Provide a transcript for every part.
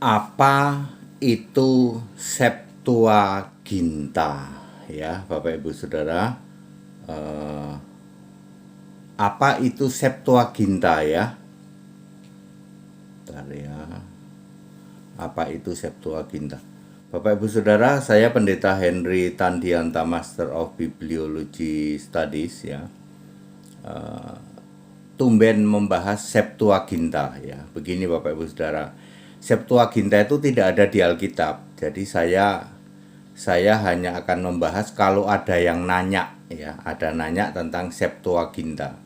Apa itu Septuaginta? Ya, Bapak Ibu Saudara, eh, apa itu Septuaginta ya? Bentar ya. Apa itu Septuaginta? Bapak Ibu Saudara, saya Pendeta Henry Tandianta, Master of Bibliology Studies ya. Tumben membahas Septuaginta ya. Begini Bapak Ibu Saudara, Septuaginta itu tidak ada di Alkitab. Jadi saya hanya akan membahas kalau ada yang nanya ya, ada nanya tentang Septuaginta.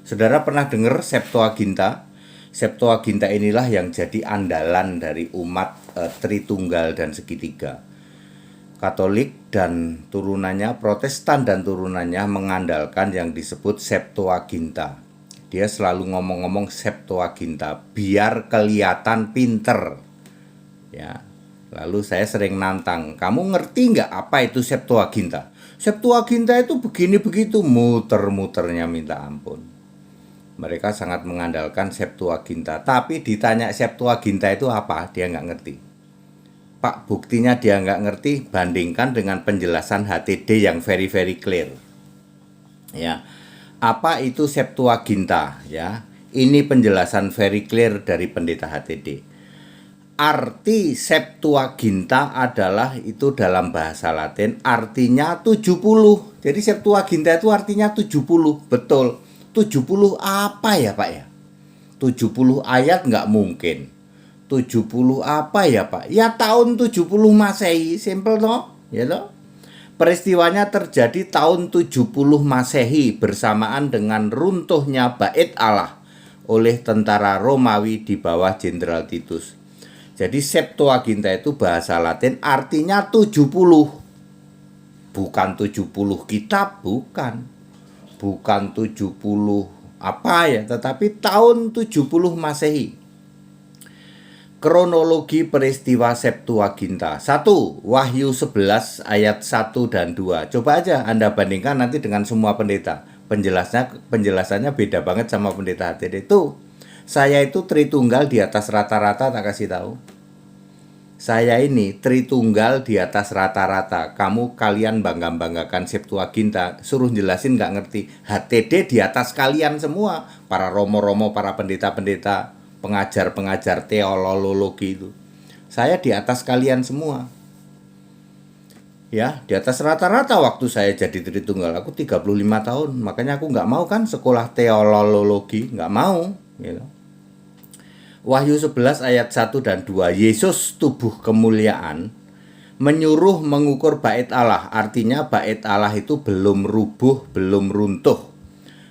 Saudara pernah dengar Septuaginta? Septuaginta inilah yang jadi andalan dari umat Tritunggal dan Segitiga. Katolik dan turunannya, Protestan dan turunannya mengandalkan yang disebut Septuaginta. Dia selalu ngomong-ngomong Septuaginta biar kelihatan pinter. Ya. Lalu saya sering nantang, kamu ngerti nggak apa itu Septuaginta? Septuaginta itu begini begitu, muter-muternya minta ampun. Mereka sangat mengandalkan Septuaginta, tapi ditanya Septuaginta itu apa, dia nggak ngerti. Pak, buktinya dia nggak ngerti, bandingkan dengan penjelasan HTD yang very clear. Ya, apa itu Septuaginta? Ya, ini penjelasan very clear dari Pendeta HTD. Arti Septuaginta adalah itu dalam bahasa Latin artinya 70. Jadi Septuaginta itu artinya 70, betul. 70 apa ya Pak ya? 70 ayat nggak mungkin. 70 apa ya Pak? Ya tahun 70 Masehi, simple toh, ya toh. Peristiwanya terjadi tahun 70 Masehi bersamaan dengan runtuhnya Bait Allah oleh tentara Romawi di bawah Jenderal Titus. Jadi Septuaginta itu bahasa Latin artinya 70. Bukan 70 kitab, bukan. Bukan 70 apa ya, tetapi tahun 70 Masehi. Kronologi peristiwa Septuaginta. 1. Wahyu 11 ayat 1 dan 2. Coba aja Anda bandingkan nanti dengan semua pendeta. Penjelasannya beda banget sama pendeta HTD itu. Saya itu Tritunggal di atas rata-rata, tak kasih tahu. Saya ini Tritunggal di atas rata-rata. Kalian bangga-banggakan Septuaginta, suruh jelasin nggak ngerti. HTD di atas kalian semua, para romo-romo, para pendeta-pendeta, pengajar-pengajar teologi itu. Saya di atas kalian semua. Ya, di atas rata-rata waktu saya jadi Tritunggal. Aku 35 tahun, makanya aku nggak mau kan sekolah teologi, nggak mau, gitu. Wahyu 11 ayat 1 dan 2. Yesus tubuh kemuliaan menyuruh mengukur bait Allah. Artinya bait Allah itu belum rubuh, belum runtuh.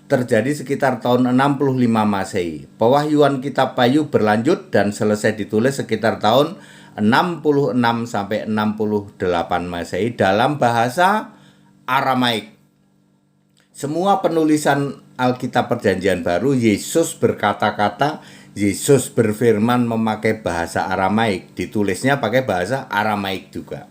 Terjadi sekitar tahun 65 Masehi. Pewahyuan kitab Wahyu berlanjut dan selesai ditulis sekitar tahun 66 sampai 68 Masehi dalam bahasa Aramaik. Semua penulisan Alkitab Perjanjian Baru, Yesus berkata-kata, Yesus berfirman memakai bahasa Aramaik, ditulisnya pakai bahasa Aramaik juga.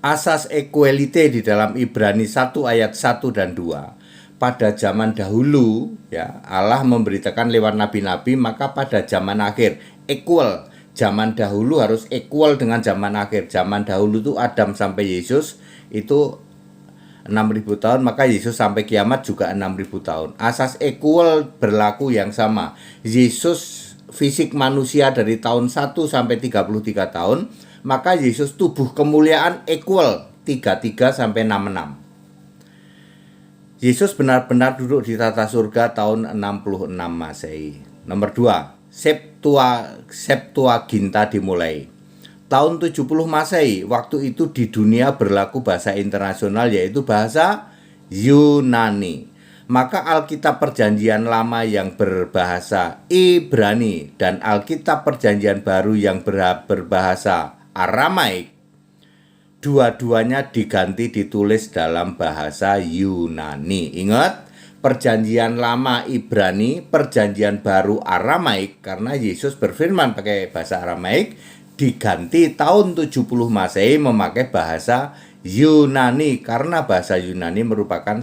Asas equality di dalam Ibrani 1 ayat 1 dan 2. Pada zaman dahulu, ya, Allah memberitakan lewat nabi-nabi, maka pada zaman akhir equal. Zaman dahulu harus equal dengan zaman akhir. Zaman dahulu itu Adam sampai Yesus itu 6.000 tahun, maka Yesus sampai kiamat juga 6.000 tahun. Asas equal berlaku yang sama. Yesus fisik manusia dari tahun 1 sampai 33 tahun, maka Yesus tubuh kemuliaan equal 33 sampai 66. Yesus benar-benar duduk di tata surga tahun 66 Masehi. Nomor 2, Septuaginta dimulai tahun 70 Masehi. Waktu itu di dunia berlaku bahasa internasional yaitu bahasa Yunani. Maka Alkitab Perjanjian Lama yang berbahasa Ibrani dan Alkitab Perjanjian Baru yang berbahasa Aramaik, dua-duanya diganti ditulis dalam bahasa Yunani. Ingat, Perjanjian Lama Ibrani, Perjanjian Baru Aramaik, karena Yesus berfirman pakai bahasa Aramaik, diganti tahun 70 Masehi memakai bahasa Yunani, karena bahasa Yunani merupakan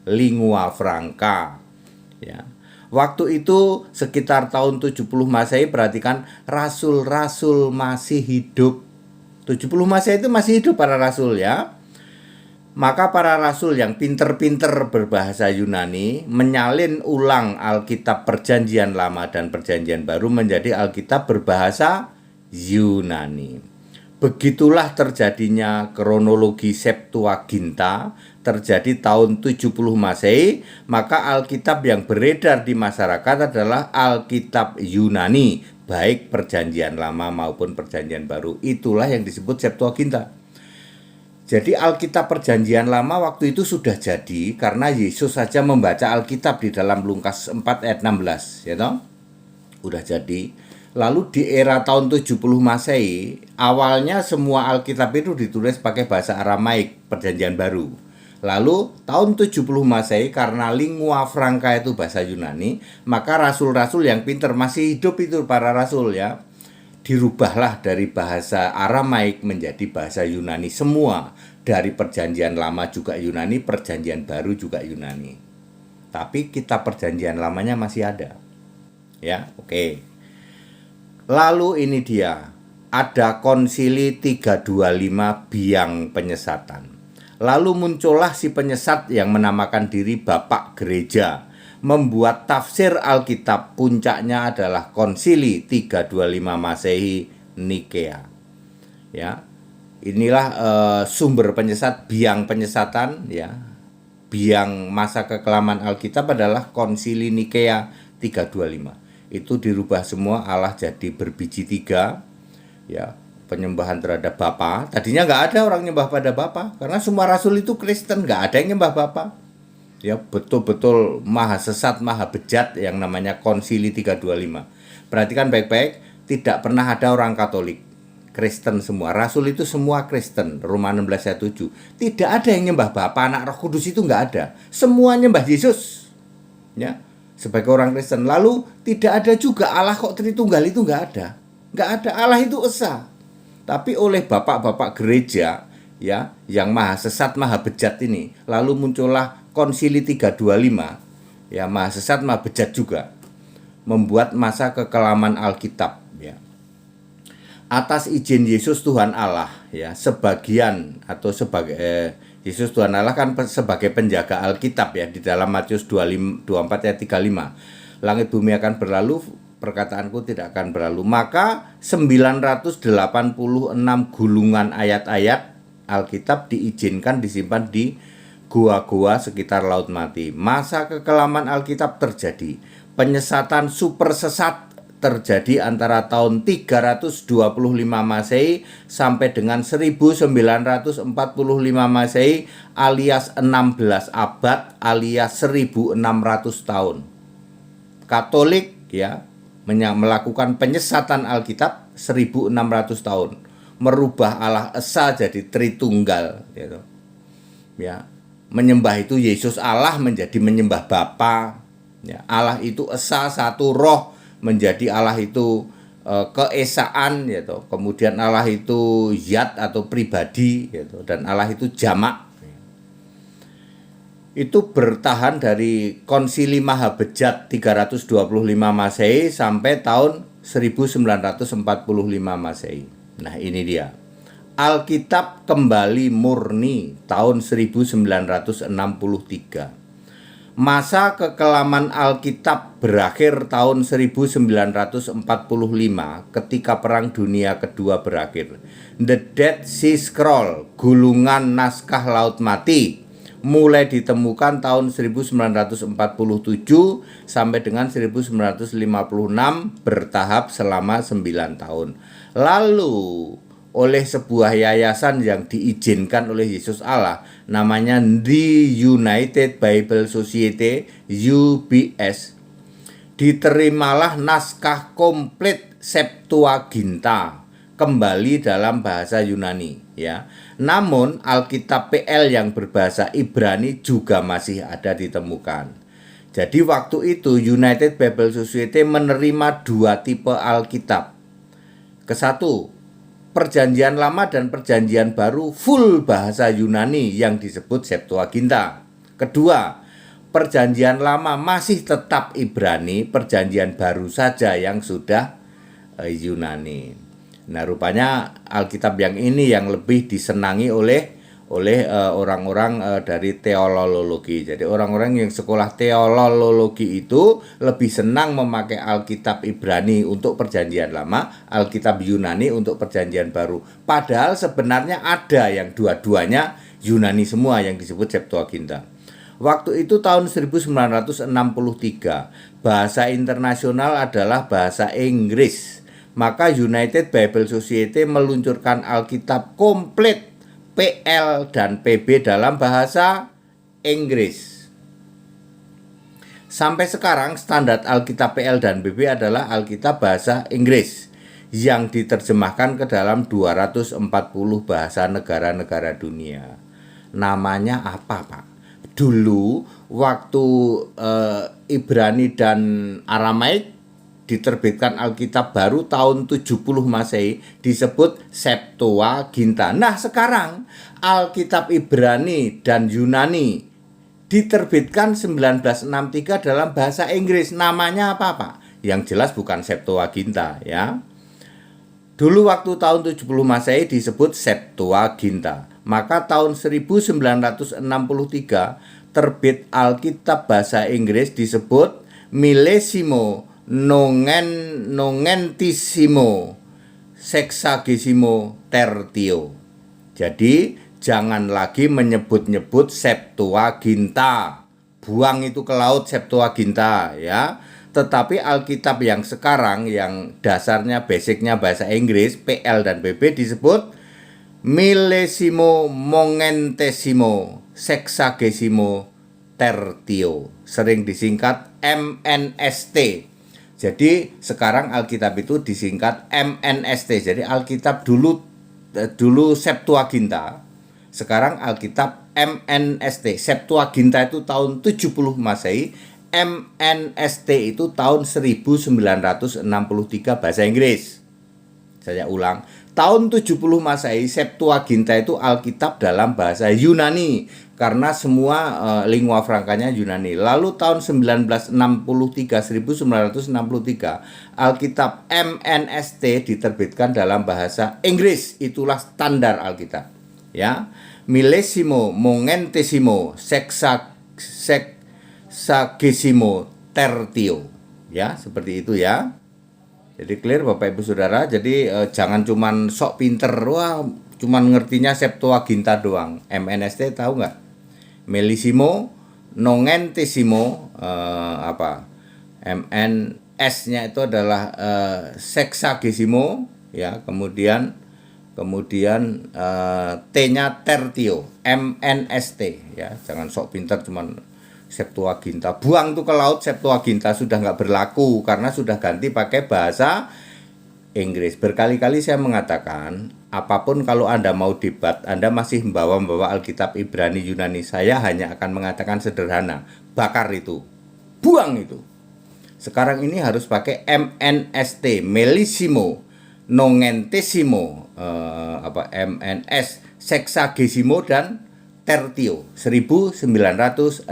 lingua franca, ya. Waktu itu sekitar tahun 70 Masehi, perhatikan, rasul-rasul masih hidup. 70 Masehi itu masih hidup para rasul ya. Maka para rasul yang pinter-pinter berbahasa Yunani menyalin ulang Alkitab Perjanjian Lama dan Perjanjian Baru menjadi Alkitab berbahasa Yunani. Begitulah terjadinya kronologi Septuaginta, terjadi tahun 70 Masehi, maka Alkitab yang beredar di masyarakat adalah Alkitab Yunani, baik Perjanjian Lama maupun Perjanjian Baru. Itulah yang disebut Septuaginta. Jadi Alkitab Perjanjian Lama waktu itu sudah jadi karena Yesus saja membaca Alkitab di dalam Lukas 4 ayat 16, ya toh? Udah jadi. Lalu di era tahun 70 Masehi, awalnya semua Alkitab itu ditulis pakai bahasa Aramaik, Perjanjian Baru. Lalu tahun 70 Masehi karena lingua franca itu bahasa Yunani, maka rasul-rasul yang pintar masih hidup itu para rasul ya, dirubahlah dari bahasa Aramaik menjadi bahasa Yunani semua. Dari Perjanjian Lama juga Yunani, Perjanjian Baru juga Yunani. Tapi kitab Perjanjian Lamanya masih ada. Ya, oke. Lalu ini dia, ada Konsili 325 Biang Penyesatan. Lalu muncullah si penyesat yang menamakan diri Bapak Gereja, membuat tafsir Alkitab. Puncaknya adalah Konsili 325 Masehi Nikea. Ya. Inilah sumber penyesat, biang penyesatan ya. Biang masa kekelaman Alkitab adalah Konsili Nikea 325. Itu dirubah semua, Allah jadi berbiji tiga ya. Penyembahan terhadap Bapa. Tadinya nggak ada orang nyembah pada Bapa karena semua rasul itu Kristen, nggak ada yang nyembah Bapa. Ya, betul-betul maha sesat, maha bejat yang namanya Konsili 325. Perhatikan baik-baik, tidak pernah ada orang Katolik, Kristen semua. Rasul itu semua Kristen, Roma 16 ayat 7. Tidak ada yang nyembah Bapa, Anak, Roh Kudus, itu nggak ada. Semua nyembah Yesus. Ya, sebagai orang Kristen. Lalu tidak ada juga Allah kok Tritunggal, itu nggak ada. Nggak ada, Allah itu esa. Tapi oleh bapak-bapak gereja ya, yang maha sesat, maha bejat ini, lalu muncullah Konsili 325 ya, maha sesat, maha bejat juga, membuat masa kekelaman Alkitab ya. Atas izin Yesus Tuhan Allah ya, sebagian atau sebagai Yesus Tuhan Allah kan sebagai penjaga Alkitab ya, di dalam Matius 24 ayat 35. Langit bumi akan berlalu, perkataanku tidak akan berlalu. Maka 986 gulungan ayat-ayat Alkitab diizinkan disimpan di gua-gua sekitar Laut Mati. Masa kekelaman Alkitab terjadi. Penyesatan super sesat terjadi antara tahun 325 Masehi sampai dengan 1945 Masehi, alias 16 abad, alias 1600 tahun. Katolik ya melakukan penyesatan Alkitab 1600 tahun, merubah Allah Esa jadi Tritunggal gitu. Ya, menyembah itu Yesus Allah menjadi menyembah Bapa. Ya, Allah itu Esa, satu roh, menjadi Allah itu keesaan gitu. Kemudian Allah itu zat atau pribadi gitu, dan Allah itu jamak. Itu bertahan dari Konsili Maha Bejat 325 Masehi sampai tahun 1945 Masehi. Nah, ini dia. Alkitab kembali murni tahun 1963. Masa kekelaman Alkitab berakhir tahun 1945 ketika Perang Dunia Kedua berakhir. The Dead Sea Scroll, gulungan naskah Laut Mati, mulai ditemukan tahun 1947 sampai dengan 1956, bertahap selama 9 tahun. Lalu oleh sebuah yayasan yang diizinkan oleh Yesus Allah, namanya The United Bible Society, UBS, diterimalah naskah komplit Septuaginta kembali dalam bahasa Yunani ya. Namun Alkitab PL yang berbahasa Ibrani juga masih ada ditemukan. Jadi waktu itu United Bible Society menerima dua tipe Alkitab. Kesatu, Perjanjian Lama dan Perjanjian Baru full bahasa Yunani yang disebut Septuaginta. Kedua, Perjanjian Lama masih tetap Ibrani, Perjanjian Baru saja yang sudah Yunani. Nah, rupanya Alkitab yang ini yang lebih disenangi oleh orang-orang dari teolologi. Jadi orang-orang yang sekolah teolologi itu lebih senang memakai Alkitab Ibrani untuk Perjanjian Lama, Alkitab Yunani untuk Perjanjian Baru. Padahal sebenarnya ada yang dua-duanya Yunani semua yang disebut Septuaginta. Waktu itu tahun 1963, bahasa internasional adalah bahasa Inggris. Maka United Bible Society meluncurkan Alkitab komplit PL dan PB dalam bahasa Inggris. Sampai sekarang standar Alkitab PL dan PB adalah Alkitab bahasa Inggris yang diterjemahkan ke dalam 240 bahasa negara-negara dunia. Namanya apa, Pak? Dulu waktu Ibrani dan Aramaik diterbitkan Alkitab baru tahun 70 Masehi disebut Septuaginta. Nah, sekarang Alkitab Ibrani dan Yunani diterbitkan 1963 dalam bahasa Inggris. Namanya apa, Pak? Yang jelas bukan Septuaginta, ya. Dulu waktu tahun 70 Masehi disebut Septuaginta. Maka tahun 1963 terbit Alkitab bahasa Inggris disebut Millesimo Nongentissimo Sexagesimo Tertio. Jadi jangan lagi menyebut-nyebut Septuaginta. Buang itu ke laut Septuaginta, ya. Tetapi Alkitab yang sekarang yang dasarnya basicnya bahasa Inggris, PL dan PB disebut Millesimo Mongentesimo Sexagesimo Tertio, sering disingkat MNST. Jadi sekarang Alkitab itu disingkat MNST. Jadi Alkitab dulu Septuaginta, sekarang Alkitab MNST. Septuaginta itu tahun 70 Masehi, MNST itu tahun 1963 bahasa Inggris. Saya ulang, tahun 70 Masehi Septuaginta itu Alkitab dalam bahasa Yunani karena semua lingua frankanya Yunani. Lalu tahun 1963 Alkitab MNST diterbitkan dalam bahasa Inggris. Itulah standar Alkitab, ya. Millesimo Mongentesimo Sexagesimo Tertio, ya, seperti itu, ya. Jadi clear Bapak Ibu Saudara. Jadi jangan cuman sok pinter, wah cuman ngertinya Septuaginta doang. MNST tahu nggak? Millesimo Nongentesimo MNS-nya itu adalah Sexagesimo, ya. Kemudian T-nya Tertio, MNST, ya. Jangan sok pinter cuman Septuaginta. Buang tuh ke laut, Septuaginta sudah nggak berlaku karena sudah ganti pakai bahasa Inggris. Berkali-kali saya mengatakan, apapun kalau Anda mau debat, Anda masih membawa Alkitab Ibrani Yunani, saya hanya akan mengatakan sederhana, bakar itu, buang itu. Sekarang ini harus pakai MNST, Millesimo Nongentesimo, MNS, Sexagesimo dan Tertio, 1963.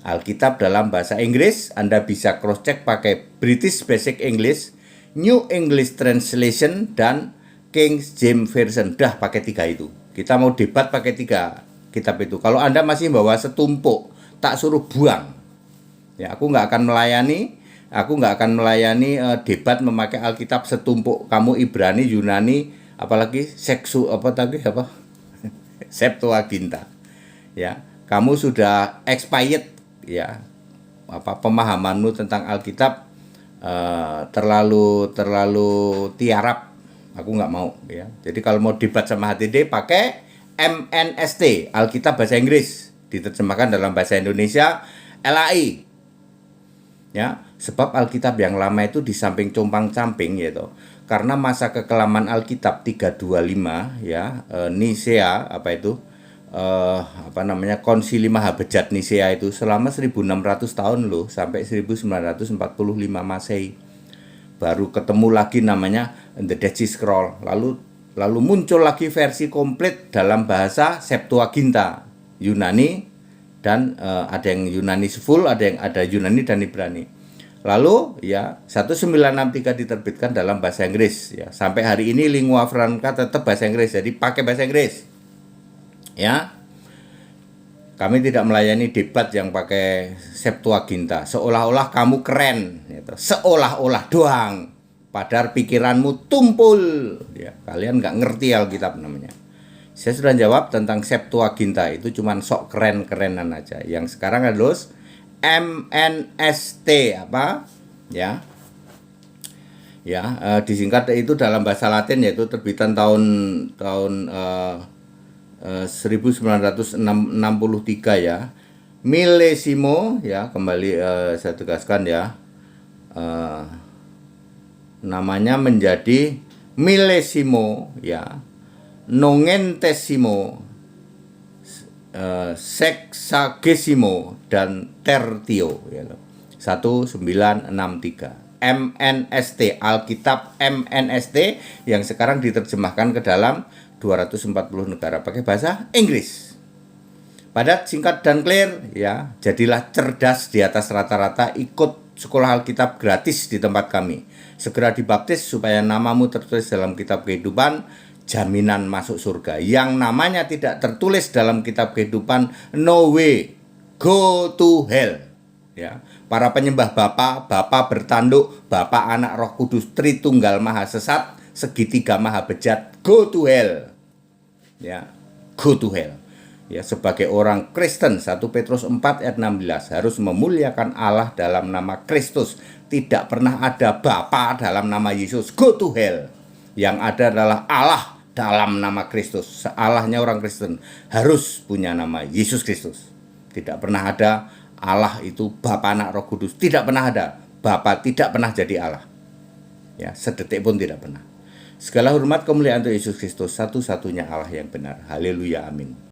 Alkitab dalam bahasa Inggris, Anda bisa cross check pakai British Basic English, New English Translation, dan King James Version. Dah pakai 3 itu. Kita mau debat pakai 3 kitab itu. Kalau Anda masih bawa setumpuk, tak suruh buang. Ya, aku nggak akan melayani debat memakai Alkitab setumpuk. Kamu Ibrani, Yunani, apalagi Septuaginta, ya. Kamu sudah expired, ya. Pemahamanmu tentang Alkitab terlalu tiarap. Aku nggak mau, ya. Jadi kalau mau debat sama HTD pakai MNST, Alkitab bahasa Inggris, diterjemahkan dalam bahasa Indonesia LAI, ya. Sebab Alkitab yang lama itu di samping compang-camping, gitu. Karena masa kekelaman Alkitab 325, ya, Nisea, Konsili Mahabejat Nisea itu selama 1600 tahun loh, sampai 1945 Masehi. Baru ketemu lagi namanya The Dead Sea Scroll. Lalu muncul lagi versi komplit dalam bahasa Septuaginta, Yunani dan ada yang Yunani full, ada Yunani dan Ibrani. Lalu ya 1963 diterbitkan dalam bahasa Inggris ya. Sampai hari ini lingua franca tetap bahasa Inggris. Jadi pakai bahasa Inggris. Ya. Kami tidak melayani debat yang pakai Septuaginta. Seolah-olah kamu keren gitu. Seolah-olah doang. Padahal pikiranmu tumpul ya. Kalian nggak ngerti Alkitab namanya. Saya sudah jawab tentang Septuaginta, itu cuman sok keren-kerenan aja. Yang sekarang adalah MNST apa ya disingkat itu dalam bahasa Latin, yaitu terbitan tahun 1963 ya. Millesimo ya, kembali saya tegaskan ya, namanya menjadi millesimo ya, nongentesimo, sexagesimo dan tertio ya, 1963. MNST, Alkitab MNST yang sekarang diterjemahkan ke dalam 240 negara pakai bahasa Inggris. Padat, singkat dan clear ya. Jadilah cerdas di atas rata-rata, ikut sekolah Alkitab gratis di tempat kami. Segera dibaptis supaya namamu tertulis dalam kitab kehidupan, jaminan masuk surga. Yang namanya tidak tertulis dalam kitab kehidupan, no way, go to hell ya. Para penyembah Bapa bertanduk, Bapa, Anak, Roh Kudus, Tritunggal Maha sesat, segitiga maha bejat, go to hell ya, go to hell ya. Sebagai orang Kristen, 1 Petrus 4 ayat 16, harus memuliakan Allah dalam nama Kristus. Tidak pernah ada Bapa dalam nama Yesus, go to hell. Yang ada adalah Allah dalam nama Kristus. Allahnya orang Kristen harus punya nama Yesus Kristus. Tidak pernah ada Allah itu Bapa, Anak, Roh Kudus. Tidak pernah ada. Bapa tidak pernah jadi Allah ya, sedetik pun tidak pernah. Segala hormat kemuliaan untuk Yesus Kristus, satu-satunya Allah yang benar. Haleluya, amin.